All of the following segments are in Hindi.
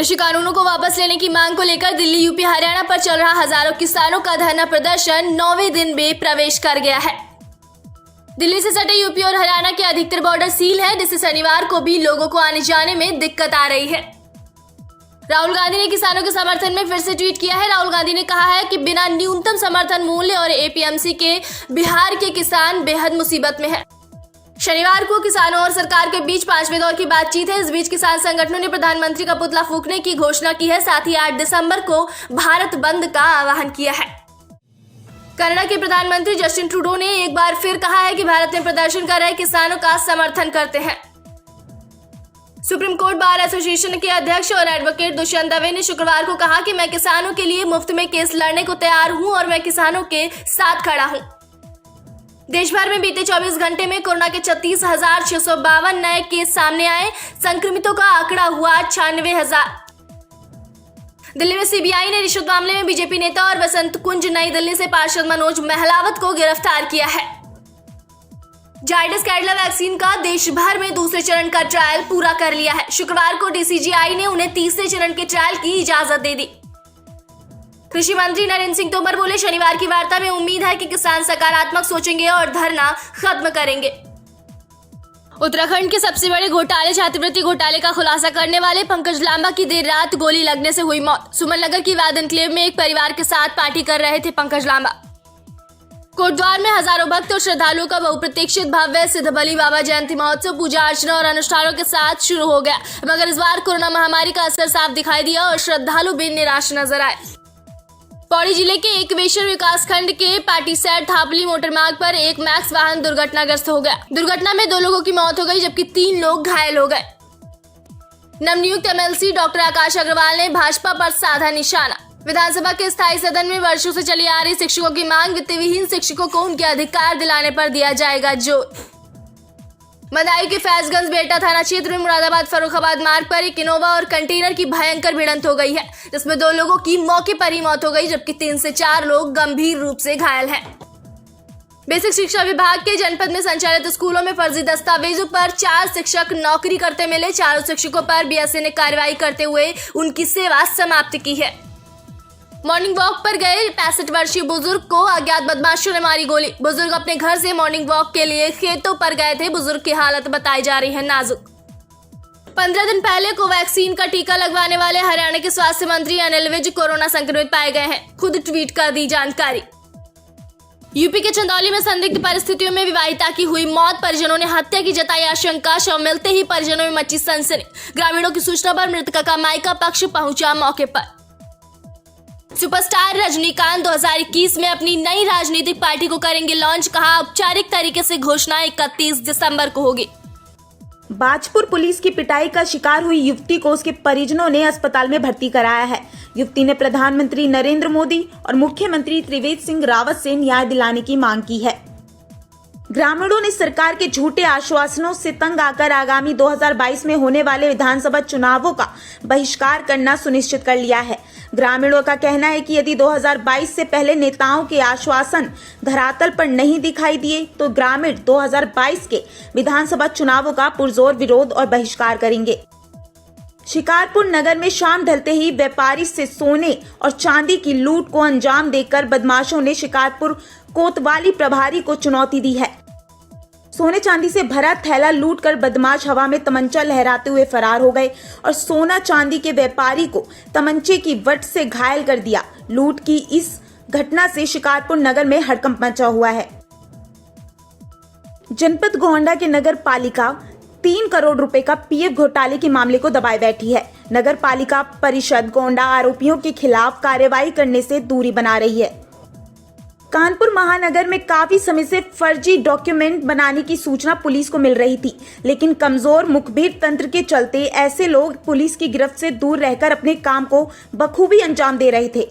कृषि कानूनों को वापस लेने की मांग को लेकर दिल्ली, यूपी, हरियाणा पर चल रहा हजारों किसानों का धरना प्रदर्शन 9वें दिन में प्रवेश कर गया है। दिल्ली से सटे यूपी और हरियाणा के अधिकतर बॉर्डर सील है, जिससे शनिवार को भी लोगों को आने जाने में दिक्कत आ रही है। राहुल गांधी ने किसानों के समर्थन में फिर से ट्वीट किया है। राहुल गांधी ने कहा है कि बिना न्यूनतम समर्थन मूल्य और एपीएमसी के बिहार के किसान बेहद मुसीबत में है। शनिवार को किसानों और सरकार के बीच 5वें दौर की बातचीत है। इस बीच किसान संगठनों ने प्रधानमंत्री का पुतला फूंकने की घोषणा की है। साथ ही 8 दिसंबर को भारत बंद का आह्वान किया है। कनाडा के प्रधानमंत्री जस्टिन ट्रूडो ने एक बार फिर कहा है कि भारत में प्रदर्शन कर रहे किसानों का समर्थन करते हैं। सुप्रीम कोर्ट बार एसोसिएशन के अध्यक्ष और एडवोकेट दुष्यंत दवे ने शुक्रवार को कहा कि मैं किसानों के लिए मुफ्त में केस लड़ने को तैयार हूं और मैं किसानों के साथ खड़ा हूं। देश भर में बीते 24 घंटे में कोरोना के 36,652 नए केस सामने आए। संक्रमितों का आंकड़ा हुआ 96,000। दिल्ली में सीबीआई ने रिश्वत मामले में बीजेपी नेता और बसंत कुंज नई दिल्ली से पार्षद मनोज महलावत को गिरफ्तार किया है। जायडस कैडिला वैक्सीन का देश भर में दूसरे चरण का ट्रायल पूरा कर लिया है। शुक्रवार को डीसीजीआई ने उन्हें तीसरे चरण के ट्रायल की इजाजत दे दी। कृषि मंत्री नरेंद्र सिंह तोमर बोले, शनिवार की वार्ता में उम्मीद है कि किसान सकारात्मक सोचेंगे और धरना खत्म करेंगे। उत्तराखंड के सबसे बड़े घोटाले छात्रवृत्ति घोटाले का खुलासा करने वाले पंकज लांबा की देर रात गोली लगने से हुई मौत। सुमन नगर की वाद एन्क्लेव में एक परिवार के साथ पार्टी कर रहे थे पंकज लांबा। कोटद्वार में हजारों भक्त और श्रद्धालुओं का बहुप्रतीक्षित भव्य सिद्धबली बाबा जयंती महोत्सव पूजा अर्चना और अनुष्ठानों के साथ शुरू हो गया, मगर इस बार कोरोना महामारी का असर साफ दिखाई दिया और श्रद्धालु भी निराश नजर आए। पौड़ी जिले के एकवेश्वर विकास खंड के पाटीसैट थापली मोटरमार्ग पर एक मैक्स वाहन दुर्घटनाग्रस्त हो गया। दुर्घटना में 2 लोगों की मौत हो गई, जबकि 3 लोग घायल हो गए। नवनियुक्त एमएलसी डॉक्टर आकाश अग्रवाल ने भाजपा पर साधा निशाना। विधानसभा के स्थायी सदन में वर्षों से चली आ रही शिक्षकों की मांग, वित्त विहीन शिक्षकों को उनके अधिकार दिलाने पर दिया जाएगा जोर। मदाई के फैजगंज बेटा थाना क्षेत्र में मुरादाबाद फर्रुखाबाद मार्ग पर एक इनोवा और कंटेनर की भयंकर भिड़ंत हो गई है, जिसमें 2 लोगों की मौके पर ही मौत हो गई, जबकि 3 से 4 लोग गंभीर रूप से घायल हैं। बेसिक शिक्षा विभाग के जनपद में संचालित स्कूलों में फर्जी दस्तावेजों पर 4 शिक्षक नौकरी करते मिले। 4 शिक्षकों पर बीएसए ने कार्रवाई करते हुए उनकी सेवा समाप्त की है। मॉर्निंग वॉक पर गए 65 वर्षीय बुजुर्ग को अज्ञात बदमाशों ने मारी गोली। बुजुर्ग अपने घर से मॉर्निंग वॉक के लिए खेतों पर गए थे। बुजुर्ग की हालत बताई जा रही है नाजुक। 15 दिन पहले कोवैक्सीन का टीका लगवाने वाले हरियाणा के स्वास्थ्य मंत्री अनिल विज कोरोना संक्रमित पाए गए हैं। खुद ट्वीट कर दी जानकारी। यूपी के चंदौली में संदिग्ध परिस्थितियों में विवाहिता की हुई मौत, परिजनों ने हत्या की जताई आशंका। शव मिलते ही परिजनों में मची सनसनी। ग्रामीणों की सूचना पर मृतका का मायका पक्ष पहुंचा मौके पर। सुपरस्टार रजनीकांत 2021 में अपनी नई राजनीतिक पार्टी को करेंगे लॉन्च। कहा, औपचारिक तरीके से घोषणा 31 दिसंबर को होगी। बाजपुर पुलिस की पिटाई का शिकार हुई युवती को उसके परिजनों ने अस्पताल में भर्ती कराया है। युवती ने प्रधानमंत्री नरेंद्र मोदी और मुख्यमंत्री त्रिवेंद्र सिंह रावत से न्याय दिलाने की मांग की है। ग्रामीणों ने सरकार के झूठे आश्वासनों से तंग आकर आगामी 2022 में होने वाले विधानसभा चुनावों का बहिष्कार करना सुनिश्चित कर लिया है। ग्रामीणों का कहना है कि यदि 2022 से पहले नेताओं के आश्वासन धरातल पर नहीं दिखाई दिए तो ग्रामीण 2022 के विधानसभा चुनावों का पुरजोर विरोध और बहिष्कार करेंगे। शिकारपुर नगर में शाम ढलते ही व्यापारी से सोने और चांदी की लूट को अंजाम देकर बदमाशों ने शिकारपुर कोतवाली प्रभारी को चुनौती दी है। सोने चांदी से भरा थैला लूटकर बदमाश हवा में तमंचा लहराते हुए फरार हो गए और सोना चांदी के व्यापारी को तमंचे की वट से घायल कर दिया। लूट की इस घटना से शिकारपुर नगर में हड़कंप मचा हुआ है। जनपद गोंडा के नगर पालिका 3 करोड़ रुपए का पीएफ घोटाले के मामले को दबाए बैठी है। नगर पालिका परिषद गोंडा आरोपियों के खिलाफ कार्रवाई करने से दूरी बना रही है। कानपुर महानगर में काफी समय से फर्जी डॉक्यूमेंट बनाने की सूचना पुलिस को मिल रही थी, लेकिन कमजोर मुखबिर तंत्र के चलते ऐसे लोग पुलिस की गिरफ्त से दूर रहकर अपने काम को बखूबी अंजाम दे रहे थे।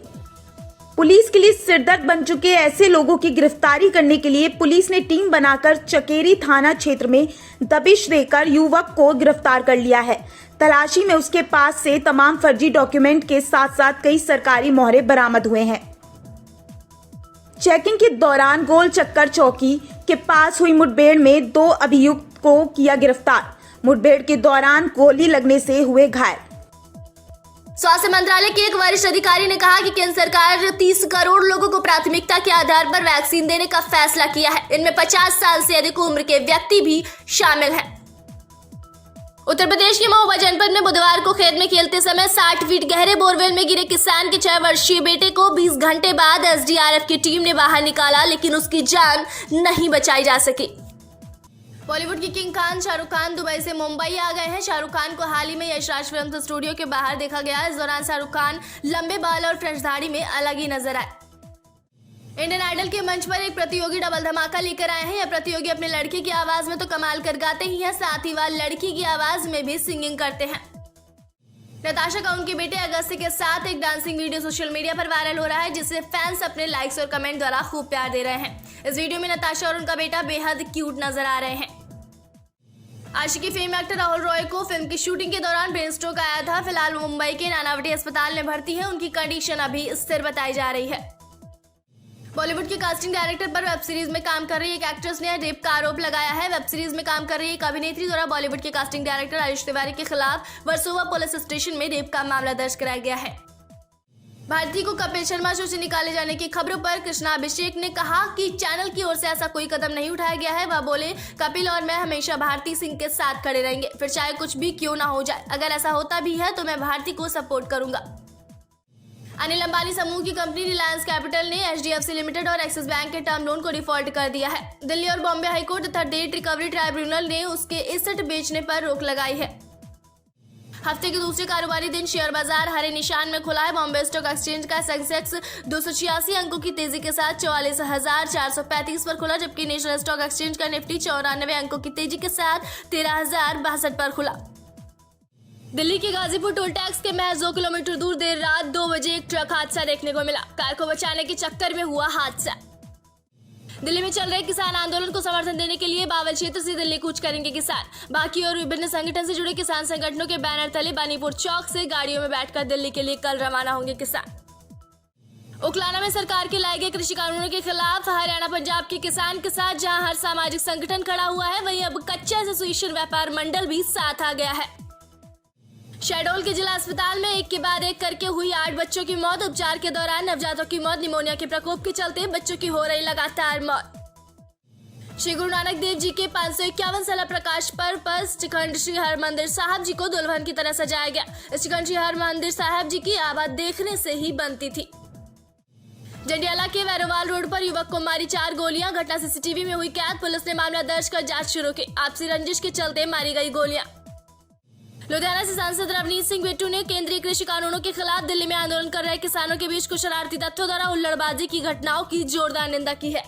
पुलिस के लिए सिरदर्द बन चुके ऐसे लोगों की गिरफ्तारी करने के लिए पुलिस ने टीम बनाकर चकेरी थाना क्षेत्र में दबिश देकर युवक को गिरफ्तार कर लिया है। तलाशी में उसके पास से तमाम फर्जी डॉक्यूमेंट के साथ साथ कई सरकारी मोहरे बरामद हुए हैं। चेकिंग के दौरान गोल चक्कर चौकी के पास हुई मुठभेड़ में 2 अभियुक्त को किया गिरफ्तार। मुठभेड़ के दौरान गोली लगने से हुए घायल। स्वास्थ्य मंत्रालय के एक वरिष्ठ अधिकारी ने कहा कि केंद्र सरकार 30 करोड़ लोगों को प्राथमिकता के आधार पर वैक्सीन देने का फैसला किया है। इनमें 50 साल से अधिक उम्र के व्यक्ति भी शामिल हैं। उत्तर प्रदेश के महोबा जनपद में बुधवार को खेत में खेलते समय 60 फीट गहरे बोरवेल में गिरे किसान के 6 वर्षीय बेटे को 20 घंटे बाद एसडीआरएफ की टीम ने बाहर निकाला, लेकिन उसकी जान नहीं बचाई जा सकी। बॉलीवुड के किंग खान शाहरुख खान दुबई से मुंबई आ गए हैं। शाहरुख खान को हाल ही में यश राज फिल्म स्टूडियो के बाहर देखा गया। इस दौरान शाहरुख खान लंबे बाल और फ्रेश दाढ़ी में अलग ही नजर आए। इंडियन आइडल के मंच पर एक प्रतियोगी डबल धमाका लेकर आए हैं। यह प्रतियोगी अपने लड़के की आवाज में तो कमाल कर गाते ही हैं, साथ ही वह लड़की की आवाज में भी सिंगिंग करते हैं। नताशा का उनके बेटे अगस्त्य के साथ एक डांसिंग वीडियो सोशल मीडिया पर वायरल हो रहा है, जिसे फैंस अपने लाइक्स और कमेंट द्वारा खूब प्यार दे रहे हैं। इस वीडियो में नताशा और उनका बेटा बेहद क्यूट नजर आ रहे हैं। आशिकी फेम एक्टर राहुल रॉय को फिल्म की शूटिंग के दौरान ब्रेन स्ट्रोक आया था। फिलहाल वो मुंबई के नानावटी अस्पताल में भर्ती है। उनकी कंडीशन अभी स्थिर बताई जा रही है। बॉलीवुड के कास्टिंग डायरेक्टर पर वेब सीरीज में काम कर रही एक एक्ट्रेस ने रेप का आरोप लगाया है। वेब सीरीज में काम कर रही एक अभिनेत्री द्वारा बॉलीवुड के कास्टिंग डायरेक्टर आयुष तिवारी के खिलाफ वर्सोवा पुलिस स्टेशन में रेप का मामला दर्ज कराया गया है। भारती को कपिल शर्मा शो से निकाले जाने की खबरों पर कृष्णा अभिषेक ने कहा कि चैनल की ओर से ऐसा कोई कदम नहीं उठाया गया है। वह बोले, कपिल और मैं हमेशा भारती सिंह के साथ खड़े रहेंगे, फिर चाहे कुछ भी क्यों ना हो जाए। अगर ऐसा होता भी है तो मैं भारती को सपोर्ट करूंगा। अनिल अंबानी समूह की कंपनी रिलायंस कैपिटल ने एचडीएफसी लिमिटेड और एक्सिस बैंक के टर्म लोन को डिफॉल्ट कर दिया है। दिल्ली और बॉम्बे हाईकोर्ट तथा डेट रिकवरी ट्राइब्यूनल ने उसके एसेट बेचने पर रोक लगाई है। हफ्ते के दूसरे कारोबारी दिन शेयर बाजार हरे निशान में खुला है। बॉम्बे स्टॉक एक्सचेंज का सेंसेक्स 286 अंकों की तेजी के साथ 44,435 पर खुला, जबकि नेशनल स्टॉक एक्सचेंज का निफ्टी 94 अंकों की तेजी के साथ 13,062 पर खुला। दिल्ली के गाजीपुर टोल टैक्स के महज 2 किलोमीटर दूर देर रात 2 बजे एक ट्रक हादसा देखने को मिला। कार को बचाने के चक्कर में हुआ हादसा। दिल्ली में चल रहे किसान आंदोलन को समर्थन देने के लिए बावल क्षेत्र से दिल्ली कूच करेंगे किसान। बाकी और विभिन्न संगठन से जुड़े किसान संगठनों के बैनर तले बानीपुर चौक से गाड़ियों में बैठकर दिल्ली के लिए कल रवाना होंगे किसान। उकलाना में सरकार के लाए गए कृषि कानूनों के खिलाफ हरियाणा पंजाब के किसान के साथ जहां हर सामाजिक संगठन खड़ा हुआ है, वहीं अब कच्चा एसोसिएशन व्यापार मंडल भी साथ आ गया है। शहडोल के जिला अस्पताल में एक के बाद एक करके हुई 8 बच्चों की मौत। उपचार के दौरान नवजातों की मौत। निमोनिया के प्रकोप के चलते बच्चों की हो रही लगातार मौत। श्री गुरु नानक देव जी के 551 साला प्रकाश पर्व पर श्रीखंड श्री हरमंदिर साहब जी को दुल्हन की तरह सजाया गया। श्रीखंड श्री हरमंदिर साहब जी की आवाज देखने से ही बनती थी। जंडियाला के वैरोवाल रोड पर युवक को मारी 4 गोलियां। घटना सीसीटीवी में हुई कैद। पुलिस ने मामला दर्ज कर जांच शुरू की। आपसी रंजिश के चलते मारी गई गोलियां। लुधियाना से सांसद रवनीत सिंह बिट्टू ने केंद्रीय कृषि कानूनों के खिलाफ दिल्ली में आंदोलन कर रहे किसानों के बीच कुछ शरारती तत्वों द्वारा हुल्लड़बाजी की घटनाओं की जोरदार निंदा की है।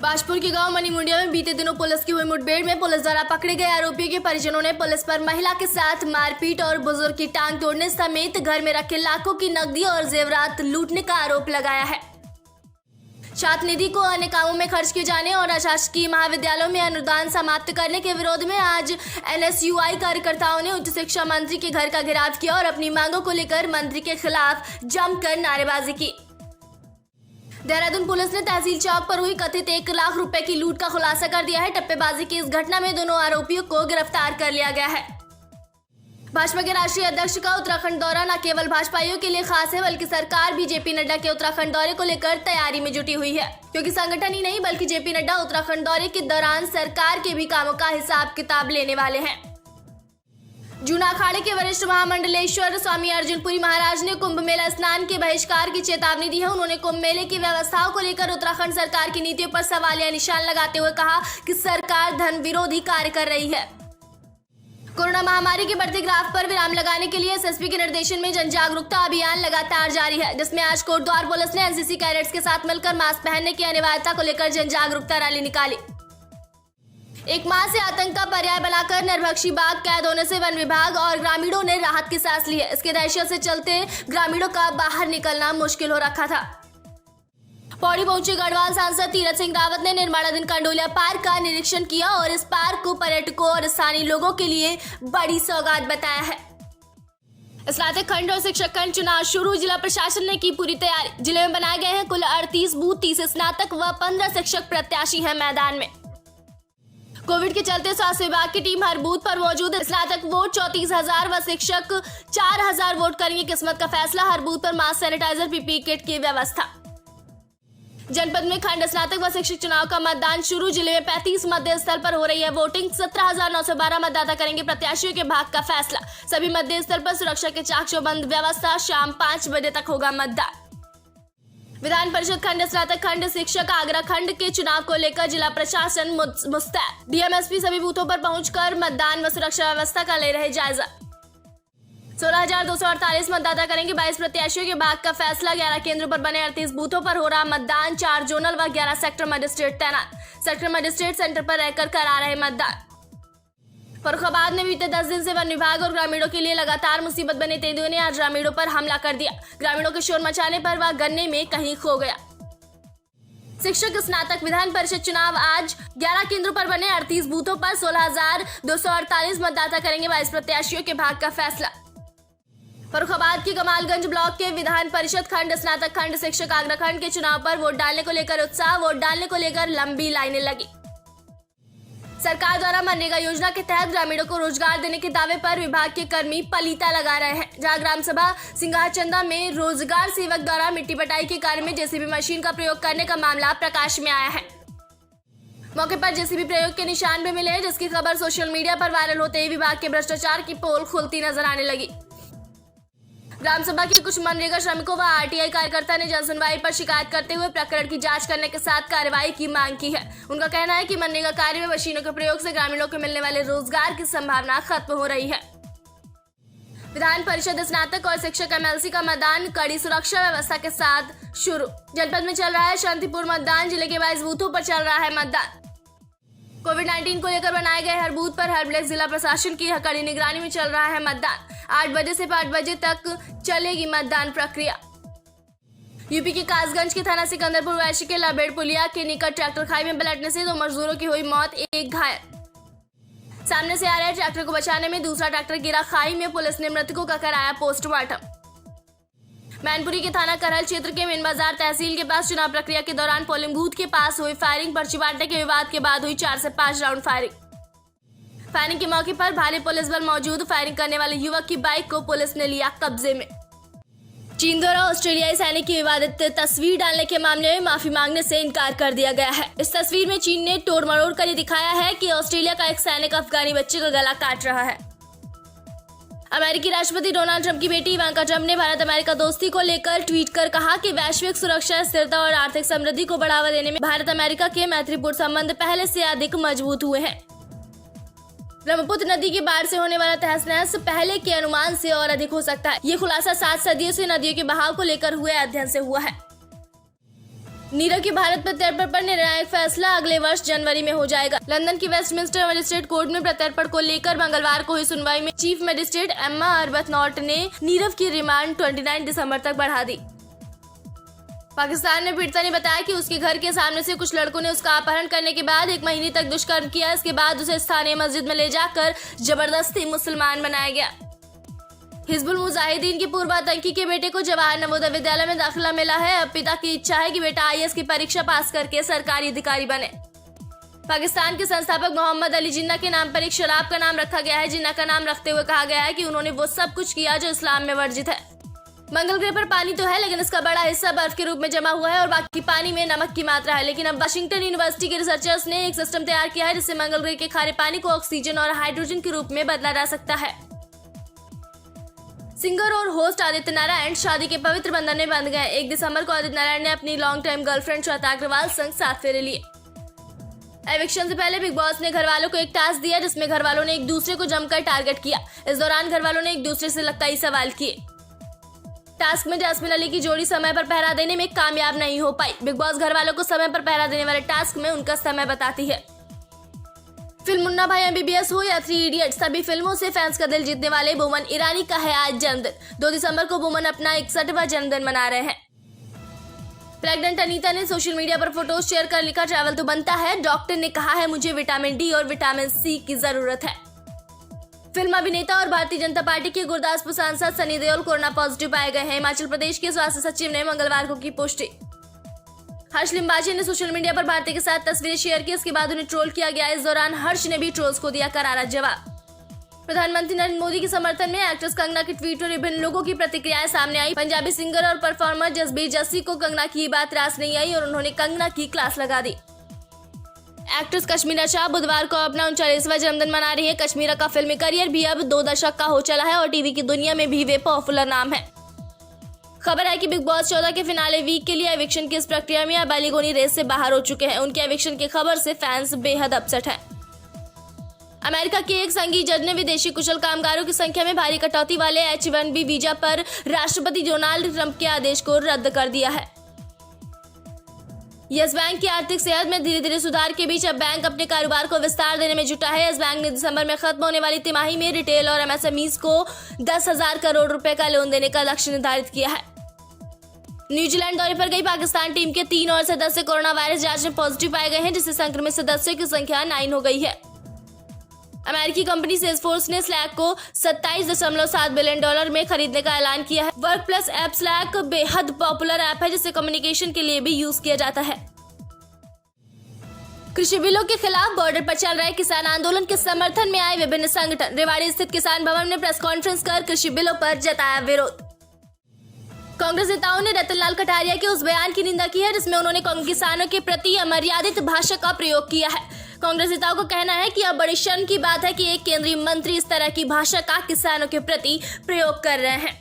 बाजपुर के गांव मनीमुंडिया में बीते दिनों पुलिस की हुई मुठभेड़ में पुलिस द्वारा पकड़े गए आरोपियों के परिजनों ने पुलिस पर महिला के साथ मारपीट और बुजुर्ग की टांग तोड़ने समेत घर में रखे लाखों की नकदी और जेवरात लूटने का आरोप लगाया है। छात्र निधि को अन्य कामों में खर्च किए जाने और अशासकीय महाविद्यालयों में अनुदान समाप्त करने के विरोध में आज एनएसयूआई कार्यकर्ताओं ने उच्च शिक्षा मंत्री के घर का घेराव किया और अपनी मांगों को लेकर मंत्री के खिलाफ जमकर नारेबाजी की। देहरादून पुलिस ने तहसील चौक पर हुई कथित 1 लाख रुपए की लूट का खुलासा कर दिया है। टप्पेबाजी की इस घटना में दोनों आरोपियों को गिरफ्तार कर लिया गया है। भाजपा के राष्ट्रीय अध्यक्ष का उत्तराखंड दौरा न केवल भाजपाइयों के लिए खास है, बल्कि सरकार भी जेपी नड्डा के उत्तराखंड दौरे को लेकर तैयारी में जुटी हुई है, क्योंकि संगठन ही नहीं बल्कि जेपी नड्डा उत्तराखंड दौरे के दौरान सरकार के भी कामों का हिसाब किताब लेने वाले हैं। जूना अखाड़े के वरिष्ठ महामंडलेश्वर स्वामी अर्जुनपुरी महाराज ने कुंभ मेला स्नान के बहिष्कार की चेतावनी दी है। उन्होंने कुंभ मेले की व्यवस्थाओं को लेकर उत्तराखंड सरकार की नीतियों पर सवालिया निशान लगाते हुए कहा कि सरकार धन विरोधी कार्य कर रही है। कोरोना महामारी के बढ़ते ग्राफ पर विराम लगाने के लिए एसएसपी के निर्देशन में जन जागरूकता अभियान लगातार जारी है, जिसमें आज कोटद्वार पुलिस ने एनसीसी कैडेट्स के साथ मिलकर मास्क पहनने की अनिवार्यता को लेकर जन जागरूकता रैली निकाली। एक माह से आतंक का पर्याय बनाकर नरभक्षी बाघ कैद होने से वन विभाग और ग्रामीणों ने राहत की सांस ली है। इसके दहशत से चलते ग्रामीणों का बाहर निकलना मुश्किल हो रखा था। पौड़ी पहुंचे गढ़वाल सांसद तीरथ सिंह रावत ने निर्माणाधीन कंडोलिया पार्क का निरीक्षण किया और इस पार्क को पर्यटकों और स्थानीय लोगों के लिए बड़ी सौगात बताया है। स्नातक खंड और शिक्षक खंड चुनाव शुरू। जिला प्रशासन ने की पूरी तैयारी। जिले में बनाए गए हैं कुल 38 बूथ, 30 स्नातक व 15 शिक्षक प्रत्याशी हैं मैदान में। कोविड के चलते स्वास्थ्य विभाग की टीम हर बूथ पर मौजूद है। स्नातक वोट 34,000 व शिक्षक 4,000 वोट करेंगे किस्मत का फैसला। हर बूथ पर मास्क, सैनिटाइजर, पीपीई किट की व्यवस्था। जनपद में खंड स्नातक व शिक्षक चुनाव का मतदान शुरू। जिले में 35 मतदेय स्थल पर हो रही है वोटिंग। 17,912 मतदाता करेंगे प्रत्याशियों के भाग्य का फैसला। सभी मतदेय स्थल पर सुरक्षा के चाक चौबंद व्यवस्था। शाम 5 बजे तक होगा मतदान। विधान परिषद खंड स्नातक खंड शिक्षक आगरा खंड के चुनाव को लेकर जिला प्रशासन मुस्तैद। डीएमएसपी सभी बूथों पर पहुंचकर मतदान व सुरक्षा व्यवस्था का ले रहे जायजा। 16,248 मतदाता करेंगे 22 प्रत्याशियों के भाग्य का फैसला। 11 केंद्रों पर बने 38 बूथों पर हो रहा मतदान। 4 जोनल व 11 सेक्टर मजिस्ट्रेट तैनात। सेक्टर मजिस्ट्रेट सेंटर पर रहकर करा रहे मतदान। फर्रुखाबाद में बीते 10 दिन से वन विभाग और ग्रामीणों के लिए लगातार मुसीबत बने तेंदुए ने आज ग्रामीणों पर हमला कर दिया। ग्रामीणों के शोर मचाने पर वह गन्ने में कहीं खो गया। शिक्षक स्नातक विधान परिषद चुनाव आज 11 केंद्रों पर बने 38 बूथों पर 16,248 मतदाता करेंगे 22 प्रत्याशियों के भाग्य का फैसला। फर्रुखाबाद के कमालगंज ब्लॉक के विधान परिषद खंड स्नातक खंड शिक्षक आगरा खंड के चुनाव पर वोट डालने को लेकर उत्साह। वोट डालने को लेकर लंबी लाइनें लगी। सरकार द्वारा मनरेगा योजना के तहत ग्रामीणों को रोजगार देने के दावे पर विभाग के कर्मी पलीता लगा रहे हैं। जहां ग्राम सभा सिंगाचंदा में रोजगार सेवक द्वारा मिट्टी पटाई के कार्य में जेसीबी मशीन का प्रयोग करने का मामला प्रकाश में आया है। मौके पर जेसीबी प्रयोग के निशान भी मिले हैं, जिसकी खबर सोशल मीडिया पर वायरल होते ही विभाग के भ्रष्टाचार की पोल खुलती नजर आने लगी। ग्राम सभा के कुछ मनरेगा श्रमिकों व आरटीआई कार्यकर्ता ने जन सुनवाई पर शिकायत करते हुए प्रकरण की जांच करने के साथ कार्रवाई की मांग की है। उनका कहना है कि मनरेगा कार्य में मशीनों के प्रयोग से ग्रामीणों को मिलने वाले रोजगार की संभावना खत्म हो रही है। विधान परिषद स्नातक और शिक्षक एमएलसी का मतदान कड़ी सुरक्षा व्यवस्था के साथ शुरू। जनपद में चल रहा है शांतिपूर्ण मतदान। जिले के 22 बूथों पर चल रहा है मतदान। कोविड-19 को लेकर बनाए गए हर बूथ पर हेल्प डेस्क जिला प्रशासन की कड़ी निगरानी में चल रहा है मतदान। 8 बजे से 5 बजे तक चलेगी मतदान प्रक्रिया। यूपी के कासगंज के थाना सिकंदरपुर वैशी के लाभेड़ पुलिया के निकट ट्रैक्टर खाई में पलटने से 2 मजदूरों की हुई मौत, 1 घायल। सामने से आ रहे ट्रैक्टर को बचाने में दूसरा ट्रैक्टर गिरा खाई में। पुलिस ने मृतकों का कराया पोस्टमार्टम। मैनपुरी के थाना करहल क्षेत्र के मीन बाजार तहसील के पास चुनाव प्रक्रिया के दौरान पोलिंग बूथ के पास हुई फायरिंग। पर्ची बांटने के विवाद के बाद हुई 4 से 5 राउंड फायरिंग के मौके पर भारी पुलिस बल मौजूद। फायरिंग करने वाले युवक की बाइक को पुलिस ने लिया कब्जे में। चीन द्वारा ऑस्ट्रेलियाई सैनिक की विवादित तस्वीर डालने के मामले में माफी मांगने से इनकार कर दिया गया है। इस तस्वीर में चीन ने तोड़ मरोड़ कर ये दिखाया है कि ऑस्ट्रेलिया का एक सैनिक अफगानी बच्चे का गला काट रहा है। अमेरिकी राष्ट्रपति डोनाल्ड ट्रंप की बेटी इवांका ट्रंप ने भारत अमेरिका दोस्ती को लेकर ट्वीट कर कहा कि वैश्विक सुरक्षा, स्थिरता और आर्थिक समृद्धि को बढ़ावा देने में भारत अमेरिका के मैत्रीपूर्ण संबंध पहले से अधिक मजबूत हुए हैं। ब्रह्मपुत्र नदी की बाढ़ से होने वाला तहस नहस पहले के अनुमान से और अधिक हो सकता है। ये खुलासा 7 सदियों से नदियों के बहाव को लेकर हुए अध्ययन से हुआ है। नीरव के भारत प्रत्यर्पण पर निर्णायक फैसला अगले वर्ष जनवरी में हो जाएगा। लंदन की वेस्टमिंस्टर मजिस्ट्रेट कोर्ट में प्रत्यर्पण को लेकर मंगलवार को हुई सुनवाई में चीफ मजिस्ट्रेट एम्मा अर्बथनॉट ने नीरव की रिमांड 29 दिसंबर तक बढ़ा दी। पाकिस्तान में पीड़िता ने बताया कि उसके घर के सामने से कुछ लड़कों ने उसका अपहरण करने के बाद 1 महीने तक दुष्कर्म किया। इसके बाद उसे स्थानीय मस्जिद में ले जाकर जबरदस्ती मुसलमान बनाया गया। हिजबुल मुजाहिदीन के पूर्व आतंकी के बेटे को जवाहर नवोदय विद्यालय में दाखिला मिला है। अब पिता की इच्छा है कि बेटा आईएएस की परीक्षा पास करके सरकारी अधिकारी बने। पाकिस्तान के संस्थापक मोहम्मद अली जिन्ना के नाम पर एक शराब का नाम रखा गया है। जिन्ना का नाम रखते हुए कहा गया है कि उन्होंने वो सब कुछ किया जो इस्लाम में वर्जित है। मंगल ग्रह पर पानी तो है, लेकिन इसका बड़ा हिस्सा बर्फ के रूप में जमा हुआ है और बाकी पानी में नमक की मात्रा है। लेकिन अब वाशिंगटन यूनिवर्सिटी के रिसर्चर्स ने एक सिस्टम तैयार किया है जिससे मंगल ग्रह के खारे पानी को ऑक्सीजन और हाइड्रोजन के रूप में बदला जा सकता है। सिंगर और होस्ट आदित्य नारायण शादी के पवित्र बंधन में बंध गए। 1 दिसंबर को आदित्य नारायण ने अपनी long time girlfriend Shweta Agarwal संग 7 फेरे लिए। एविक्शन से पहले बिग बॉस ने घर वालों को एक टास्क दिया जिसमें घर वालों ने एक दूसरे को जमकर टारगेट किया। इस दौरान घर वालों ने एक दूसरे से कई सवाल किए। टास्क में जैस्मिन अली की जोड़ी समय पर पहरा देने में कामयाब नहीं हो पाई। बिग बॉस घर वालों को समय पर पहरा देने वाले टास्क में उनका समय बताती है। फिल्म मुन्ना भाई एमबीबीएस हो या 3 इडियट्स, सभी फिल्मों से फैंस का दिल जीतने वाले बोमन ईरानी का है आज जन्मदिन। 2 दिसंबर को बोमन अपना 61वां जन्मदिन मना रहे हैं। प्रेग्नेंट अनीता ने सोशल मीडिया पर फोटोज शेयर कर लिखा, ट्रैवल तो बनता है, डॉक्टर ने कहा है मुझे विटामिन डी और विटामिन सी की जरूरत है। फिल्म अभिनेता और भारतीय जनता पार्टी के गुरदासपुर सांसद सनी देओल कोरोना पॉजिटिव पाए गए हैं। हिमाचल प्रदेश के स्वास्थ्य सचिव ने मंगलवार को की पुष्टि। हर्ष लिम्बाजी ने सोशल मीडिया पर भारती के साथ तस्वीरें शेयर की। इसके बाद उन्हें ट्रोल किया गया। इस दौरान हर्ष ने भी ट्रोल्स को दिया करारा जवाब। प्रधानमंत्री नरेंद्र मोदी के समर्थन में एक्ट्रेस कंगना के ट्वीट और विभिन्न लोगों की प्रतिक्रियाएं सामने आई। पंजाबी सिंगर और परफॉर्मर जसबीर जस्सी को कंगना की बात रास नहीं आई और उन्होंने कंगना की क्लास लगा दी। एक्ट्रेस कश्मीरा शाह बुधवार को अपना 39वां जन्मदिन मना रही है। कश्मीरा का फिल्मी करियर भी अब 2 दशक का हो चला है और टीवी की दुनिया में भी वे पॉपुलर नाम है। खबर है कि बिग बॉस 14 के फिनाले वीक के लिए एविक्शन की इस प्रक्रिया में अब अली गोनी रेस से बाहर हो चुके हैं। उनके एविक्शन की खबर से फैंस बेहद अपसेट हैं। अमेरिका के एक संघीय जज ने विदेशी कुशल कामगारों की संख्या में भारी कटौती वाले H-1B वीजा पर राष्ट्रपति डोनाल्ड ट्रंप के आदेश को रद्द कर दिया है। यस बैंक की आर्थिक सेहत में धीरे धीरे सुधार के बीच अब बैंक अपने कारोबार को विस्तार देने में जुटा है। यस बैंक ने दिसंबर में खत्म होने वाली तिमाही में रिटेल और MSMEs को 10,000 करोड़ रुपए का लोन देने का लक्ष्य निर्धारित किया है। न्यूजीलैंड दौरे पर गई पाकिस्तान टीम के 3 और सदस्य कोरोना वायरस जांच में पॉजिटिव पाए गए हैं, जिससे संक्रमित सदस्यों की संख्या 9 हो गई है। अमेरिकी कंपनी सेल्सफोर्स ने स्लैक को $27.7 बिलियन में खरीदने का ऐलान किया है। वर्क प्लस ऐप स्लैक बेहद पॉपुलर ऐप है, जिसे कम्युनिकेशन के लिए भी यूज किया जाता है। कृषि बिलों के खिलाफ बॉर्डर पर चल रहे किसान आंदोलन के समर्थन में आए विभिन्न संगठन। रेवाड़ी स्थित किसान भवन में प्रेस कॉन्फ्रेंस कर कृषि बिलों पर जताया विरोध। कांग्रेस नेताओं ने रतनलाल कटारिया के उस बयान की निंदा की है जिसमें उन्होंने किसानों के प्रति अमर्यादित भाषा का प्रयोग किया है। कांग्रेस नेताओं का कहना है कि अब बड़ी शर्म की बात है कि एक केंद्रीय मंत्री इस तरह की भाषा का किसानों के प्रति प्रयोग कर रहे हैं।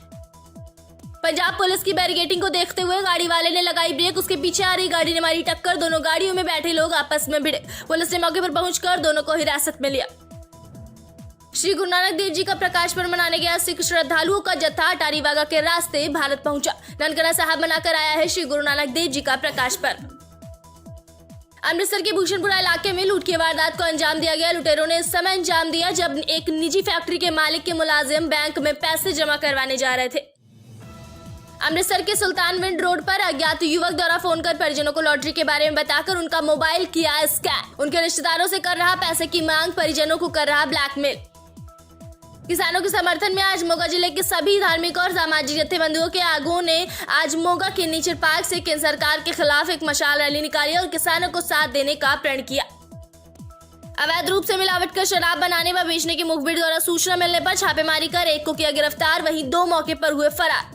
पंजाब पुलिस की बैरिकेडिंग को देखते हुए गाड़ी वाले ने लगाई ब्रेक। उसके पीछे आ रही गाड़ी ने मारी टक्कर। दोनों गाड़ियों में बैठे लोग आपस में भिड़े। पुलिस ने मौके पर पहुंचकर दोनों को हिरासत में लिया। श्री गुरु नानक देव जी का प्रकाश पर्व मनाने गया सिख श्रद्धालुओं का जत्था अटारी वाघा के रास्ते भारत पहुंचा। ननकाना साहब मनाकर आया है श्री गुरु नानक देव जी का प्रकाश पर्व। अमृतसर के भूषणपुरा इलाके में लूट की वारदात को अंजाम दिया गया। लुटेरों ने इस समय अंजाम दिया जब एक निजी फैक्ट्री के मालिक के मुलाजिम बैंक में पैसे जमा करवाने जा रहे थे। अमृतसर के सुल्तानविंड रोड पर अज्ञात युवक द्वारा फोन कर परिजनों को लॉटरी के बारे में बताकर उनका मोबाइल किया स्कैम। उनके रिश्तेदारों से कर रहा पैसे की मांग, परिजनों को कर रहा ब्लैकमेल। किसानों के समर्थन में आज मोगा जिले के सभी धार्मिक और सामाजिक जत्थेबंदियों के आगुओं ने आज मोगा के नीचर पार्क से केंद्र सरकार के खिलाफ एक मशाल रैली निकाली और किसानों को साथ देने का प्रण किया। अवैध रूप से मिलावट कर शराब बनाने व बेचने की मुखबिर द्वारा सूचना मिलने पर छापेमारी कर एक को किया गिरफ्तार, वहीं 2 मौके पर हुए फरार।